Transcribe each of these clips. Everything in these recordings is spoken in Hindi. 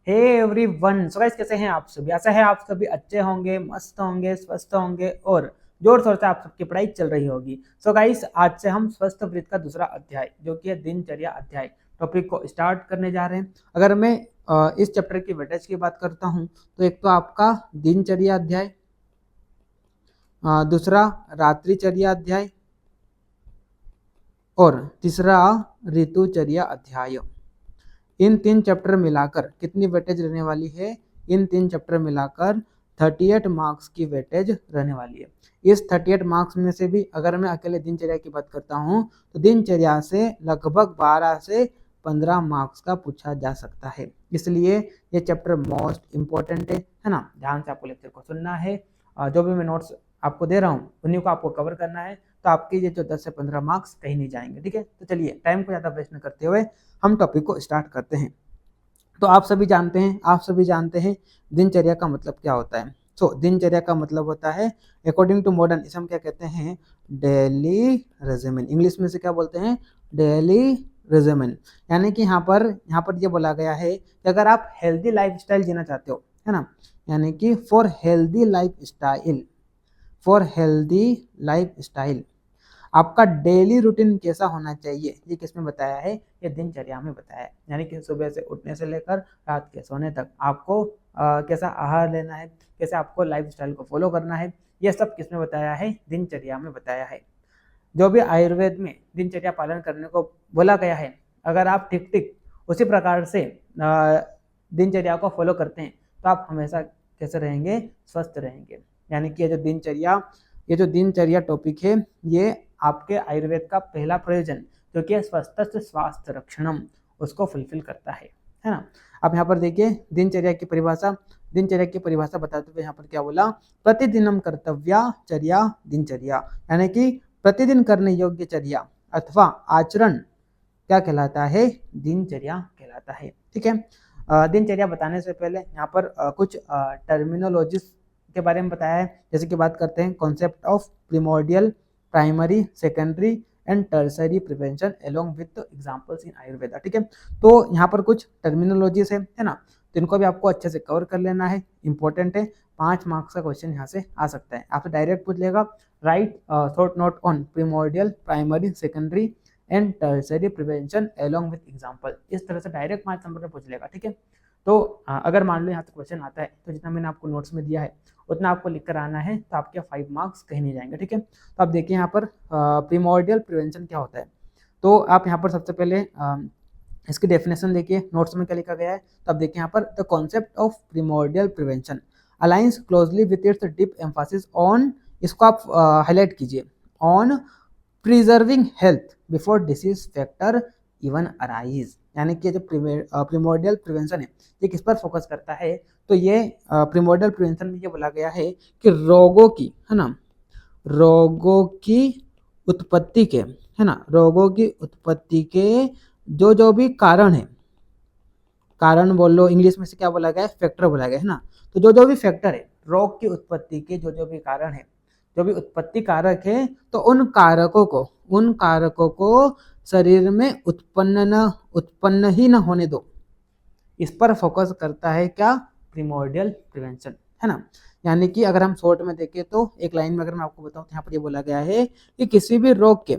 हे एवरीवन, सो गाइस कैसे हैं आप सभी। ऐसा है आप सभी अच्छे होंगे, मस्त होंगे, स्वस्थ होंगे और जोर शोर से आप सबकी पढ़ाई चल रही होगी। सो गाइस आज से हम स्वस्थ वृत्त का दूसरा अध्याय जो कि है दिनचर्या अध्याय टॉपिक को स्टार्ट करने जा रहे हैं। अगर मैं इस चैप्टर की वेटेज की बात करता हूं तो एक तो आपका दिनचर्या अध्याय, दूसरा रात्रिचर्या अध्याय और तीसरा ऋतुचर्या अध्याय। इन 3 चैप्टर मिलाकर कितनी वेटेज रहने वाली है? इन 3 चैप्टर मिलाकर 38 मार्क्स की वेटेज रहने वाली है। इस 38 मार्क्स में से भी अगर मैं अकेले दिनचर्या की बात करता हूं तो दिनचर्या से लगभग 12 से 15 मार्क्स का पूछा जा सकता है। इसलिए ये चैप्टर मोस्ट इंपॉर्टेंट है ना। ध्यान से आपको लेक्चर को सुनना है, जो भी मैं नोट्स आपको दे रहा हूँ उन्हीं को आपको कवर करना है, तो आपके ये जो 10 से 15 मार्क्स कहीं नहीं जाएंगे। ठीक है, तो चलिए टाइम को ज़्यादा वेस्ट न करते हुए हम टॉपिक को स्टार्ट करते हैं। तो आप सभी जानते हैं दिनचर्या का मतलब क्या होता है। तो दिनचर्या का मतलब होता है अकॉर्डिंग टू मॉडर्न, इसे हम क्या कहते हैं? Daily regimen. इंग्लिश में से क्या बोलते हैं? Daily regimen. यानी कि यहाँ पर ये बोला गया है कि अगर आप हेल्दी लाइफस्टाइल जीना चाहते हो, है ना, यानी कि फॉर हेल्दी लाइफ स्टाइल आपका डेली रूटीन कैसा होना चाहिए, ये किसमें बताया है? ये दिनचर्या में बताया है। यानी कि सुबह से उठने से लेकर रात के सोने तक आपको कैसा आहार लेना है, कैसे आपको लाइफस्टाइल को फॉलो करना है, ये सब किसमें बताया है? दिनचर्या में बताया है। जो भी आयुर्वेद में दिनचर्या पालन करने को बोला गया है, अगर आप ठीक ठीक उसी प्रकार से दिनचर्या को फॉलो करते हैं तो आप हमेशा कैसे रहेंगे? स्वस्थ रहेंगे। यानी कि ये जो दिनचर्या टॉपिक है ये आपके आयुर्वेद का पहला प्रयोजन जो कि स्वस्थ स्वास्थ्य रक्षणम, उसको फुलफिल करता है ना। अब यहाँ पर देखिए दिनचर्या की परिभाषा बताते हुए यहाँ पर क्या बोला? प्रतिदिनम कर्तव्यचर्या दिनचर्या, यानी कि प्रतिदिन करने योग्य चर्या अथवा आचरण क्या कहलाता है? दिनचर्या कहलाता है। ठीक है, दिनचर्या बताने से पहले यहाँ पर कुछ टर्मिनोलॉजीज के बारे में बताया है। जैसे कि बात करते हैं concept of primordial, primary, secondary and tertiary prevention along with examples in Ayurveda. ठीक है, तो यहाँ पर कुछ टर्मिनोलॉजीज है ना, तो इनको भी आपको अच्छे से कवर कर लेना है, इंपॉर्टेंट है। 5 मार्क्स का क्वेश्चन यहाँ से आ सकता है, आपसे डायरेक्ट पूछ लेगा write short note on primordial, primary, secondary and tertiary prevention along with example, इस तरह से डायरेक्ट 5 नंबर में पूछ लेगा। ठीक है, तो अगर मान लो यहाँ से क्वेश्चन आता है तो जितना मैंने आपको नोट्स में दिया है उतना आपको लिख कर आना है, तो आपके 5 मार्क्स कहीं नहीं जाएंगे। ठीक है, तो आप देखिए यहाँ पर प्रिमोर्डियल प्रिवेंशन क्या होता है। तो आप यहाँ पर सबसे पहले इसकी डेफिनेशन देखिए, नोट्स में क्या लिखा गया है। तो आप देखिए यहाँ पर the concept of primordial prevention aligns closely with its deep emphasis on, इसको आप हाईलाइट कीजिए, on preserving health before disease factor even arise. यानी कि जो प्रिमोर्डियल प्रिवेंशन है ये किस पर फोकस करता है? तो ये प्रिमोर्डियल प्रिवेंशन में ये बोला गया है कि रोगों की, है ना, रोगों की उत्पत्ति के, है ना, रोगों की उत्पत्ति के जो भी कारण है, कारण बोल लो, इंग्लिश में से क्या बोला गया है? फैक्टर बोला गया है ना। तो जो भी फैक्टर है रोग की उत्पत्ति के, जो भी कारण है, जो भी उत्पत्ति कारक है, तो उन कारकों को शरीर में उत्पन्न ही न होने दो, इस पर फोकस करता है क्या? प्रिमोर्डियल प्रिवेंशन, है ना। यानी कि अगर हम शॉर्ट में देखें तो एक लाइन में अगर मैं आपको बताऊं तो यहाँ पर ये बोला गया है कि किसी भी रोग के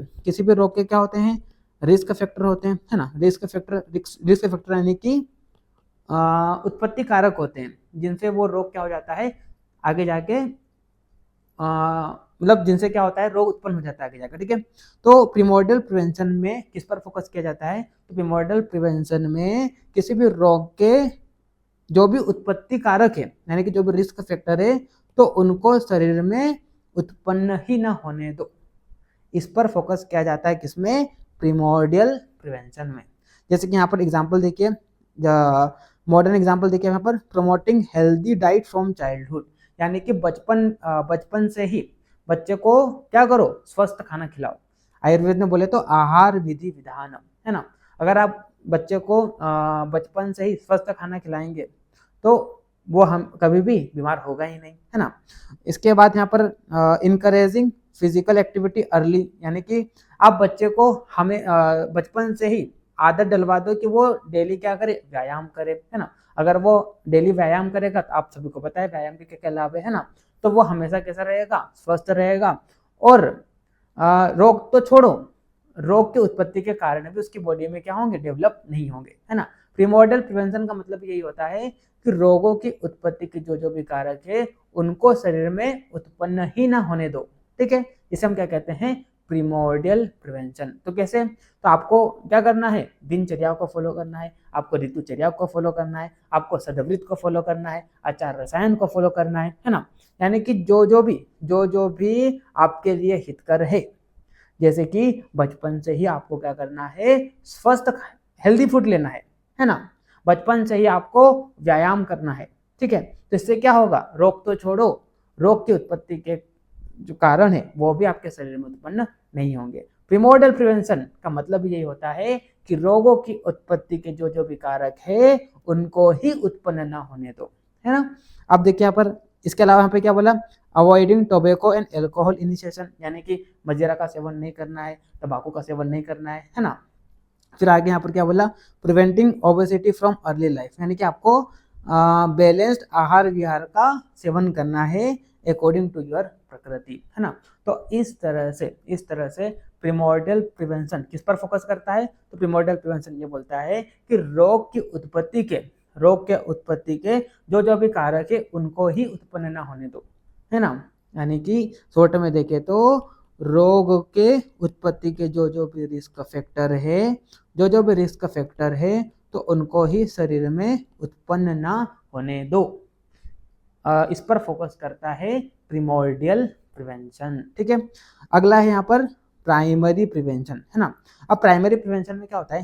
क्या होते हैं? रिस्क फैक्टर होते हैं, है ना। रिस्क फैक्टर यानी कि उत्पत्ति कारक होते हैं जिनसे वो रोग क्या हो जाता है आगे जाके, मतलब जिनसे क्या होता है? रोग उत्पन्न हो जाता है आगे जाकर। ठीक है, तो प्रिमोर्डियल प्रिवेंशन में किस पर फोकस किया जाता है? तो प्रिमोर्डियल प्रिवेंशन में किसी भी रोग के जो भी उत्पत्ति कारक है, यानी कि जो भी रिस्क फैक्टर है, तो उनको शरीर में उत्पन्न ही ना होने दो, इस पर फोकस किया जाता है। किसमें? प्रिमोर्डियल प्रिवेंशन में। जैसे कि यहाँ पर एग्जाम्पल देखिए, मॉडर्न एग्जाम्पल देखिए यहाँ पर, promoting healthy diet from childhood, यानी कि बचपन से ही बच्चे को क्या करो? स्वस्थ खाना खिलाओ। आयुर्वेद में बोले तो आहार विधि विधान, है ना। अगर आप बच्चे को बचपन से ही स्वस्थ खाना खिलाएंगे तो वो हम कभी भी बीमार होगा ही नहीं, है ना। इसके बाद यहाँ पर इनकरेजिंग फिजिकल एक्टिविटी अर्ली, यानी कि आप बच्चे को हमें बचपन से ही आदत डलवा दो कि वो डेली क्या करे? व्यायाम करे, है ना। अगर वो डेली व्यायाम करेगा तो आप सभी को पता है व्यायाम के क्या क्या लाभ है ना, तो वो हमेशा कैसा रहेगा, स्वस्थ रहेगा। और रोग तो छोड़ो, रोग की उत्पत्ति के कारण भी उसकी बॉडी में क्या होंगे, डेवलप नहीं होंगे, है ना। प्रीमोर्डियल प्रिवेंशन का मतलब यही होता है कि रोगों की उत्पत्ति के जो जो भी कारक है उनको शरीर में उत्पन्न ही ना होने दो, ठीक है। इसे हम क्या कहते हैं, प्रीमोर्डियल प्रिवेंशन। तो कैसे, तो आपको क्या करना है, दिनचर्या को फॉलो करना है, आपको ऋतुचर्या को फॉलो करना है, आपको सदवृत्त को फॉलो करना है, आचार रसायन को फॉलो करना है ना। यानी कि जो जो भी आपके लिए हितकर है, जैसे कि बचपन से ही आपको क्या करना है, स्वस्थ हेल्दी फूड लेना है ना। बचपन से ही आपको व्यायाम करना है, ठीक है। तो इससे क्या होगा, रोग तो छोड़ो, रोग की उत्पत्ति के जो कारण है वो भी आपके शरीर में उत्पन्न नहीं होंगे। प्रीमोर्डियल प्रिवेंशन का मतलब यही होता है कि रोगों की उत्पत्ति के जो जो भी कारक है उनको ही उत्पन्न ना होने दो, है ना। अब देखिए यहाँ पर, इसके अलावा यहाँ पे क्या बोला, avoiding tobacco and alcohol initiation, यानी कि मदिरा का सेवन नहीं करना है, तंबाकू का सेवन नहीं करना है ना। फिर आगे यहाँ पर क्या बोला, preventing obesity from early life, यानी कि आपको बैलेंस्ड आहार विहार का सेवन करना है अकॉर्डिंग टू योर प्रकृति, है ना। तो इस तरह से प्रीमोर्डियल प्रिवेंशन किस पर फोकस करता है, तो प्रीमोर्डियल प्रिवेंशन ये बोलता है कि रोग के उत्पत्ति के जो जो भी कारक है उनको ही उत्पन्न ना होने दो, है ना। यानी कि शॉर्ट में देखें तो रोग के उत्पत्ति के जो जो भी रिस्क फैक्टर है तो उनको ही शरीर में उत्पन्न ना होने दो। इस पर फोकस करता है प्रीमोर्डियल प्रिवेंशन, ठीक है। अगला है यहाँ पर प्राइमरी प्रिवेंशन, है ना। अब प्राइमरी प्रिवेंशन में क्या होता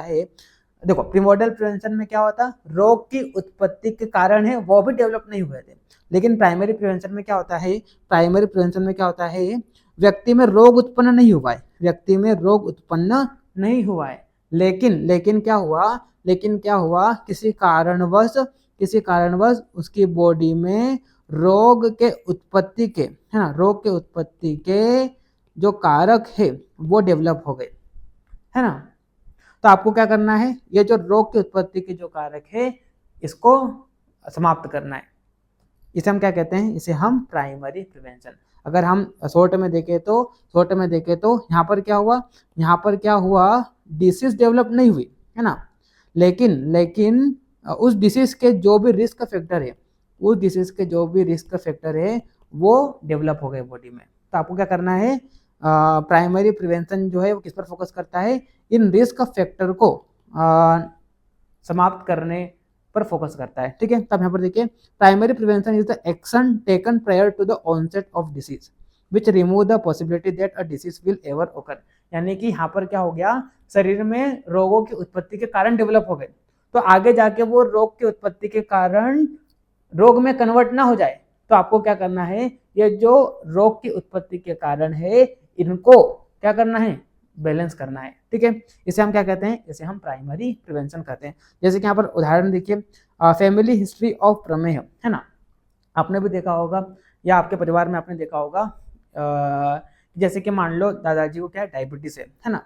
है, देखो प्रीमोर्डियल प्रिवेंशन में क्या होता है, रोग की उत्पत्ति के कारण है वो भी डेवलप नहीं हुए थे, लेकिन प्राइमरी प्रिवेंशन में क्या होता है, व्यक्ति में रोग उत्पन्न नहीं हुआ है, लेकिन क्या हुआ, किसी कारणवश उसकी बॉडी में रोग के उत्पत्ति के जो कारक है वो डेवलप हो गए, है ना। तो आपको क्या करना है, ये जो रोग की उत्पत्ति के जो कारक है इसको समाप्त करना है। इसे हम क्या कहते हैं, इसे हम प्राइमरी प्रिवेंशन। अगर हम शॉर्ट में देखें तो यहाँ पर क्या हुआ, डिसीज डेवलप नहीं हुई, है ना। लेकिन उस डिसीज के जो भी रिस्क फैक्टर है वो डेवलप हो गए बॉडी में। तो आपको क्या करना है, प्राइमरी प्रिवेंशन जो है वो किस पर फोकस करता है, इन रिस्क फैक्टर को समाप्त करने पर फोकस करता है, ठीक है। तब यहाँ पर देखिए, primary prevention is the action taken prior to the onset of disease which remove the possibility that a disease will ever occur. यानी कि यहाँ पर क्या हो गया, शरीर में रोगों की उत्पत्ति के कारण डेवलप हो गए, तो आगे जाके वो रोग की उत्पत्ति के कारण रोग में कन्वर्ट ना हो जाए, तो आपको क्या करना है, ये जो रोग की उत्पत्ति के कारण है इनको क्या करना है, बैलेंस करना है, ठीक है। इसे हम क्या कहते हैं, इसे हम प्राइमरी प्रिवेंशन कहते हैं। जैसे कि यहाँ पर उदाहरण देखिए, फैमिली हिस्ट्री ऑफ प्रमेह, है ना। आपने भी देखा होगा या आपके परिवार में आपने देखा होगा, जैसे कि मान लो दादाजी को क्या डायबिटीज है ना।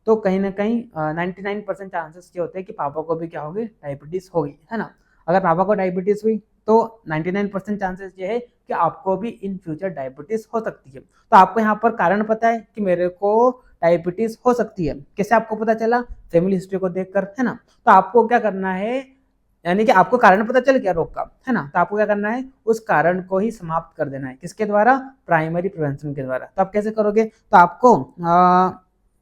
तो कहीं ना कहीं 99% चांसेस ये होते हैं कि पापा को भी क्या होगी, डायबिटीज होगी, है ना। अगर पापा को डायबिटीज हुई तो 99% चांसेस ये है कि आपको भी इन फ्यूचर डायबिटीज हो सकती है। तो आपको यहाँ पर कारण पता है कि मेरे को डायबिटीज हो सकती है, कैसे आपको पता चला, फैमिली हिस्ट्री को देखकर, है ना। तो आपको क्या करना है, यानी कि आपको कारण पता चल गया रोग का, है ना। तो आपको क्या करना है, उस कारण को ही समाप्त कर देना है, किसके द्वारा, प्राइमरी प्रिवेंशन के द्वारा। तो आप कैसे करोगे, तो आपको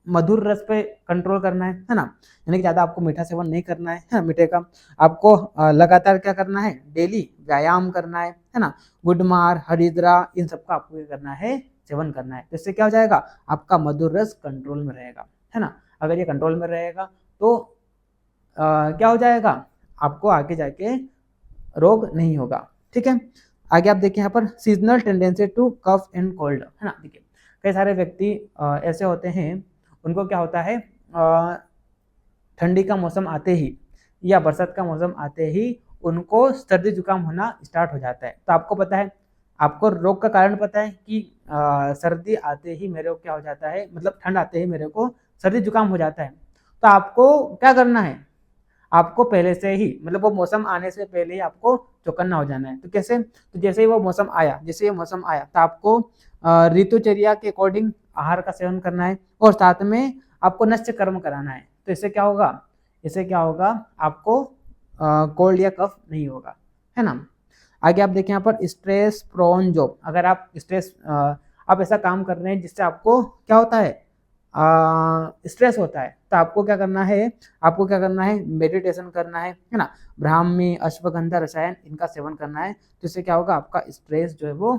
मधुर रस पे कंट्रोल करना है ना। यानी कि ज़्यादा आपको मीठा सेवन नहीं करना है मीठे का। आपको लगातार क्या करना है, डेली व्यायाम करना है ना। गुडमार, हरिद्रा, इन सबका आपको क्या करना है, सेवन करना है। इससे क्या हो जाएगा, आपका मधुर रस कंट्रोल में रहेगा, है ना। अगर ये कंट्रोल में रहेगा तो क्या हो जाएगा, आपको आगे जाके रोग नहीं होगा, ठीक है। आगे आप देखिए यहाँ पर seasonal tendency to cough and cold, है ना। देखिए कई सारे व्यक्ति ऐसे होते हैं, उनको क्या होता है, ठंडी का मौसम आते ही या बरसात का मौसम आते ही उनको सर्दी जुकाम होना स्टार्ट हो जाता है। तो आपको पता है, आपको रोग का कारण पता है कि सर्दी आते ही मेरे को क्या हो जाता है, मतलब ठंड आते ही मेरे को सर्दी जुकाम हो जाता है। तो आपको क्या करना है, आपको पहले से ही, मतलब वो मौसम आने से पहले ही आपको चौकन्ना हो जाना है। तो कैसे? तो जैसे ही वो मौसम आया, जैसे ये मौसम आया तो आपको ऋतुचर्या के अकॉर्डिंग आहार का सेवन करना है और साथ में आपको निश्चय कर्म कराना है। तो इससे क्या होगा? इससे क्या होगा? आपको कोल्ड या कफ नहीं होगा, है ना। आगे आप देखें यहाँ पर स्ट्रेस प्रोन जॉब, अगर आप आप ऐसा काम कर रहे हैं जिससे आपको क्या होता है, स्ट्रेस होता है, तो आपको क्या करना है? आपको क्या करना है? मेडिटेशन करना है ना। ब्राह्मी, अश्वगंधा रसायन इनका सेवन करना है, जिससे क्या होगा? आपका स्ट्रेस जो है वो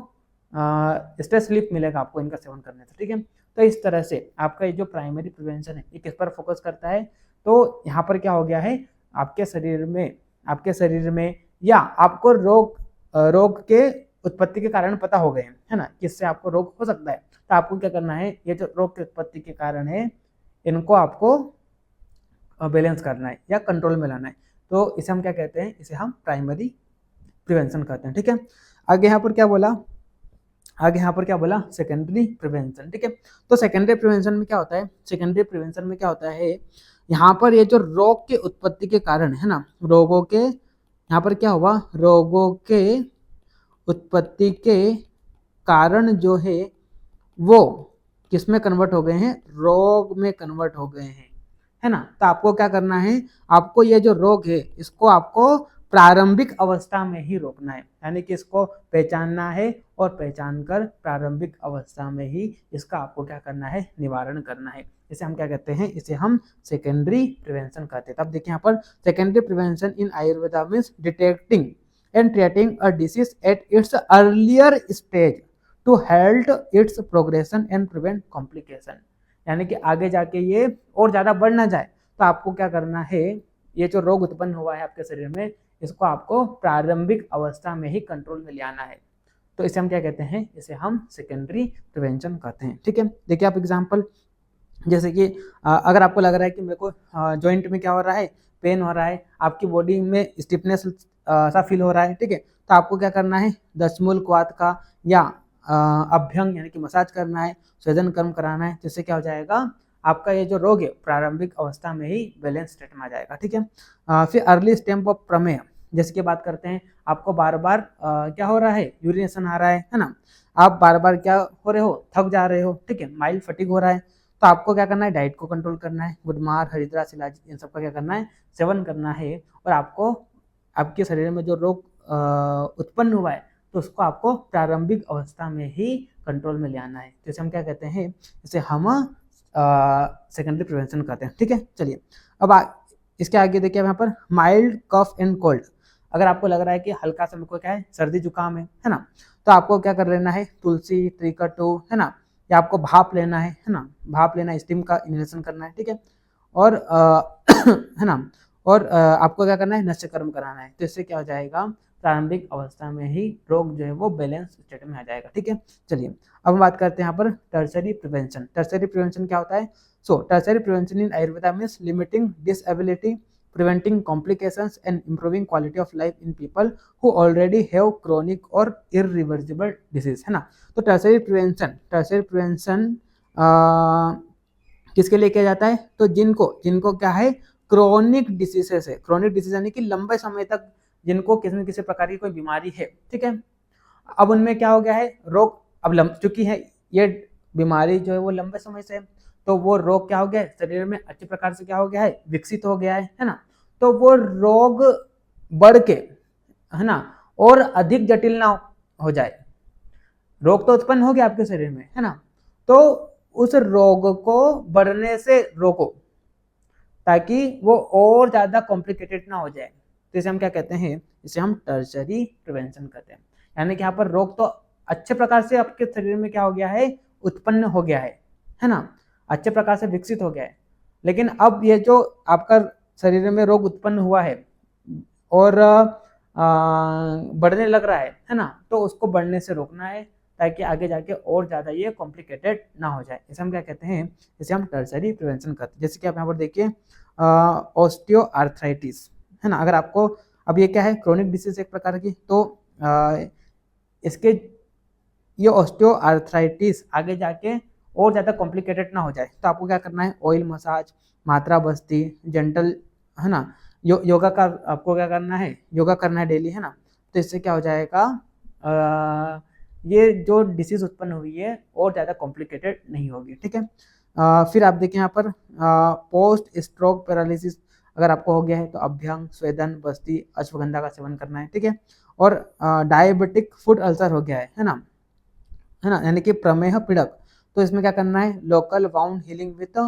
स्ट्रेस रिलीफ मिलेगा आपको इनका सेवन करने से, ठीक है। तो इस तरह से आपका ये जो प्राइमरी प्रिवेंशन है ये किस पर फोकस करता है? तो यहाँ पर क्या हो गया है, आपके शरीर में या आपको रोग के उत्पत्ति के कारण पता हो गए हैं, है ना, किससे आपको रोग हो सकता है। तो आपको क्या करना है? ये जो रोग की उत्पत्ति के कारण है इनको आपको बैलेंस करना है या कंट्रोल में लाना है। तो इसे हम क्या कहते हैं? इसे हम प्राइमरी प्रिवेंशन कहते हैं, ठीक है। आगे यहाँ पर क्या बोला? सेकेंडरी प्रिवेंशन, ठीक है। तो सेकेंडरी प्रिवेंशन में क्या होता है? सेकेंडरी प्रिवेंशन में क्या होता है? यहाँ पर ये जो रोग के उत्पत्ति के कारण है ना, यहाँ पर क्या हुआ? रोगों के उत्पत्ति के कारण जो है वो किस में कन्वर्ट हो गए हैं? रोग में कन्वर्ट हो गए हैं, है ना। तो आपको क्या करना है? आपको ये जो रोग है इसको आपको प्रारंभिक अवस्था में ही रोकना है, यानी कि इसको पहचानना है और पहचान कर प्रारंभिक अवस्था में ही इसका आपको क्या करना है? निवारण करना है। इसे हम क्या कहते हैं? इसे हम सेकेंडरी प्रिवेंशन कहते हैं। अब देखिए यहाँ पर secondary prevention in Ayurveda means detecting and treating a disease at its earlier stage to help its progression and prevent complication, यानी कि आगे जाके ये और ज्यादा बढ़ ना जाए तो आपको क्या करना है? ये जो रोग उत्पन्न हुआ है आपके शरीर में इसको आपको प्रारंभिक अवस्था में ही कंट्रोल में ले आना है। तो इसे हम क्या कहते हैं? इसे हम सेकेंडरी प्रिवेंशन कहते हैं, ठीक है। देखिए आप एग्जांपल, जैसे कि अगर आपको लग रहा है कि मेरे को जॉइंट में क्या हो रहा है? पेन हो रहा है, आपकी बॉडी में स्टिफनेस सा फील हो रहा है, ठीक है। तो आपको क्या करना है? दशमूल क्वाथ का या अभ्यंग यानी कि मसाज करना है, स्वेदन कर्म कराना है, जिससे क्या हो जाएगा? आपका ये जो रोग है प्रारंभिक अवस्था में ही बैलेंस स्टेट में आ जाएगा, ठीक है। फिर अर्ली स्टेप ऑफ प्रमेय, जैसे कि बात करते हैं, आपको बार बार क्या हो रहा है? यूरिनेशन आ रहा है ना। आप बार बार क्या हो रहे हो? थक जा रहे हो, ठीक है, माइल्ड फटीग हो रहा है। तो आपको क्या करना है? डाइट को कंट्रोल करना है, गुडमार, हरिद्रा, शिलाजीत इन सब का क्या करना है? सेवन करना है। और आपको आपके शरीर में जो रोग उत्पन्न हुआ है तो उसको आपको प्रारंभिक अवस्था में ही कंट्रोल में ले आना है। जैसे हम क्या कहते हैं? इसे हम सेकेंडरी प्रिवेंशन कहते हैं, ठीक है। चलिए अब इसके आगे देखिए यहाँ पर माइल्ड कफ एंड कोल्ड, अगर आपको लग रहा है कि हल्का सा मुझको क्या है? सर्दी जुकाम है ना, तो आपको क्या कर लेना है? तुलसी, त्रिकटु, है ना, या आपको भाप लेना है ना, भाप लेना, स्टीम का इन्हेलेशन करना है, ठीक है। और है ना, और आपको क्या करना है? नश्य कर्म कराना है। तो इससे क्या हो जाएगा? प्रारंभिक अवस्था में ही रोग जो है वो बैलेंस स्टेट में आ जाएगा, ठीक है। चलिए अब हम बात करते हैं यहाँ पर टर्सरी प्रिवेंशन। टर्सरी प्रिवेंशन क्या होता है? So tertiary prevention in Ayurveda means limiting disability, preventing complications and improving quality of life in people who already have chronic or irreversible disease, है ना। तो टर्सरी प्रिवेंशन किसके लिए किया जाता है? तो जिनको क्या है? क्रोनिक डिसीजेस है। क्रोनिक डिसीज यानी कि लंबे समय तक जिनको किसी न किसी प्रकार की कोई बीमारी है, ठीक है। अब उनमें क्या हो गया है? रोग अब चूंकि है ये बीमारी जो है वो लंबे समय से है, तो वो रोग क्या हो गया है? शरीर में अच्छे प्रकार से क्या हो गया है? विकसित हो गया है ना। तो वो रोग बढ़ के, है ना, और अधिक जटिल ना हो जाए। रोग तो उत्पन्न हो गया आपके शरीर में, है ना, तो उस रोग को बढ़ने से रोको ताकि वो और ज्यादा कॉम्प्लिकेटेड ना हो जाए। तो इसे हम क्या कहते हैं? इसे हम टर्सरी प्रिवेंशन कहते हैं। यानी कि यहाँ पर रोग तो अच्छे प्रकार से आपके शरीर में क्या हो गया है? उत्पन्न हो गया है ना, अच्छे प्रकार से विकसित हो गया है। लेकिन अब ये जो आपका शरीर में रोग उत्पन्न हुआ है और बढ़ने लग रहा है ना, तो उसको बढ़ने से रोकना है ताकि आगे जाके और ज़्यादा ये कॉम्प्लिकेटेड ना हो जाए। इसे हम क्या कहते हैं? इसे हम टर्सरी प्रिवेंशन करते हैं। जैसे कि आप यहाँ पर देखिए ऑस्टियो आर्थराइटिस, है ना, अगर आपको अब ये क्या है? क्रोनिक डिसीज एक प्रकार की, तो इसके ये ऑस्टियो आर्थराइटिस आगे जाके और ज़्यादा कॉम्प्लिकेटेड ना हो जाए तो आपको क्या करना है? ऑयल मसाज, मात्रा बस्ती, जेंटल, है ना, योगा का आपको क्या करना है, योगा करना है डेली, है ना। तो इससे क्या हो जाएगा, ये जो डिसीज उत्पन्न हुई है और ज़्यादा कॉम्प्लिकेटेड नहीं होगी, ठीक है। फिर आप देखिए यहाँ पर पोस्ट स्ट्रोक पैरालिसिस अगर आपको हो गया है तो अभ्यंग, स्वेदन, बस्ती, अश्वगंधा का सेवन करना है, ठीक है। और डायबिटिक फुट अल्सर हो गया है ना, यानी कि प्रमेह पीड़क, तो इसमें क्या करना है, लोकल वाउंड हीलिंग विथ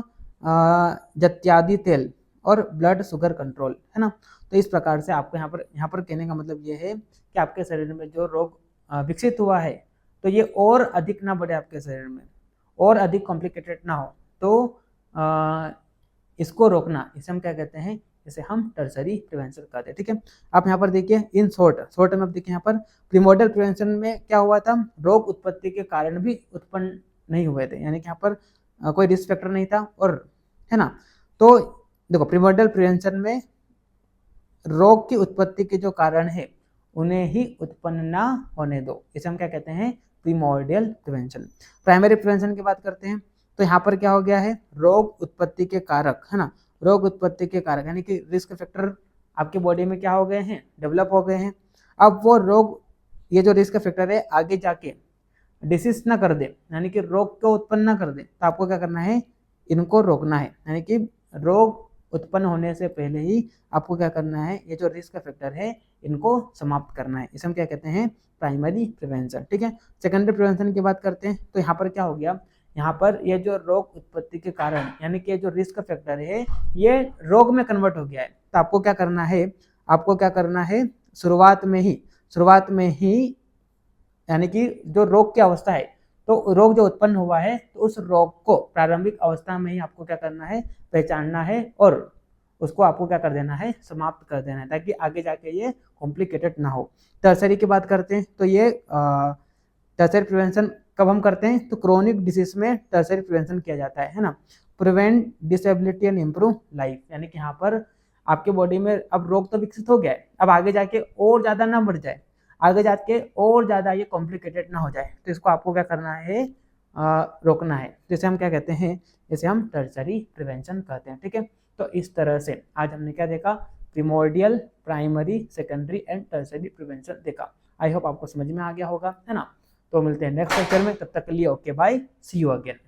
जत्यादि तेल और ब्लड शुगर कंट्रोल, है ना। तो इस प्रकार से आपको यहाँ पर कहने का मतलब ये है कि आपके शरीर में जो रोग विकसित हुआ है तो ये और अधिक ना बढ़े आपके शरीर में, और अधिक कॉम्प्लिकेटेड ना हो, तो इसको रोकना, इसे हम क्या कहते हैं, इसे हम टर्सरी प्रिवेंशन कहते हैं, ठीक है। आप यहाँ पर देखिए इन शॉर्ट में आप देखिए यहाँ पर प्रीमोर्डियल प्रिवेंशन में क्या हुआ था, रोग उत्पत्ति के कारण भी उत्पन्न नहीं हुए थे, यानी कि यहाँ पर कोई रिस्क फैक्टर नहीं था, और है ना। तो देखो प्रीमोर्डियल प्रिवेंशन में रोग की उत्पत्ति के जो कारण है उन्हें ही उत्पन्न ना होने दो, इसे हम क्या कहते हैं, प्रीमोर्डियल प्रिवेंशन। प्राइमरी प्रिवेंशन की बात करते हैं, तो यहाँ पर क्या हो गया है, रोग उत्पत्ति के कारक, है ना, रोग उत्पत्ति के कारक यानी कि रिस्क फैक्टर आपके बॉडी में क्या हो गए हैं, डेवलप हो गए हैं। अब वो रोग, ये जो रिस्क फैक्टर है आगे जाके डिसीज ना कर दे, यानी कि रोग को उत्पन्न ना कर दे, तो आपको क्या करना है, इनको रोकना है, यानी कि रोग उत्पन्न होने से पहले ही आपको क्या करना है, ये जो रिस्क फैक्टर है इनको समाप्त करना है, इसे हम क्या कहते हैं, प्राइमरी प्रिवेंशन, ठीक है। सेकेंडरी प्रिवेंशन की बात करते हैं, तो यहाँ पर क्या हो गया, यहाँ पर ये जो रोग उत्पत्ति के कारण यानी कि जो रिस्क फैक्टर है ये रोग में कन्वर्ट हो गया है, तो आपको क्या करना है, शुरुआत में ही यानी कि जो रोग की अवस्था है, तो रोग जो उत्पन्न हुआ है तो उस रोग को प्रारंभिक अवस्था में ही आपको क्या करना है, पहचानना है और उसको आपको क्या कर देना है, समाप्त कर देना है, ताकि आगे जाके ये कॉम्प्लिकेटेड ना हो। टर्सरी की बात करते हैं, तो ये टर्सरी प्रिवेंशन कब हम करते हैं, तो क्रोनिक डिसीज में टर्सरी प्रिवेंशन किया जाता है ना। Prevent disability and improve life, यानी कि यहाँ पर आपके बॉडी में अब रोग तो विकसित हो गया है, अब आगे जाके और ज़्यादा ना बढ़ जाए, आगे जाके और ज़्यादा ये कॉम्प्लिकेटेड ना हो जाए, तो इसको आपको क्या करना है, रोकना है, जैसे हम क्या कहते हैं, इसे हम टर्सरी प्रिवेंशन कहते हैं, ठीक है। तो इस तरह से आज हमने क्या देखा, primordial, primary, secondary and tertiary prevention देखा। आई होप आपको समझ में आ गया होगा, है ना। तो मिलते हैं नेक्स्ट लेक्चर में, तब तक के लिए okay bye, see you again.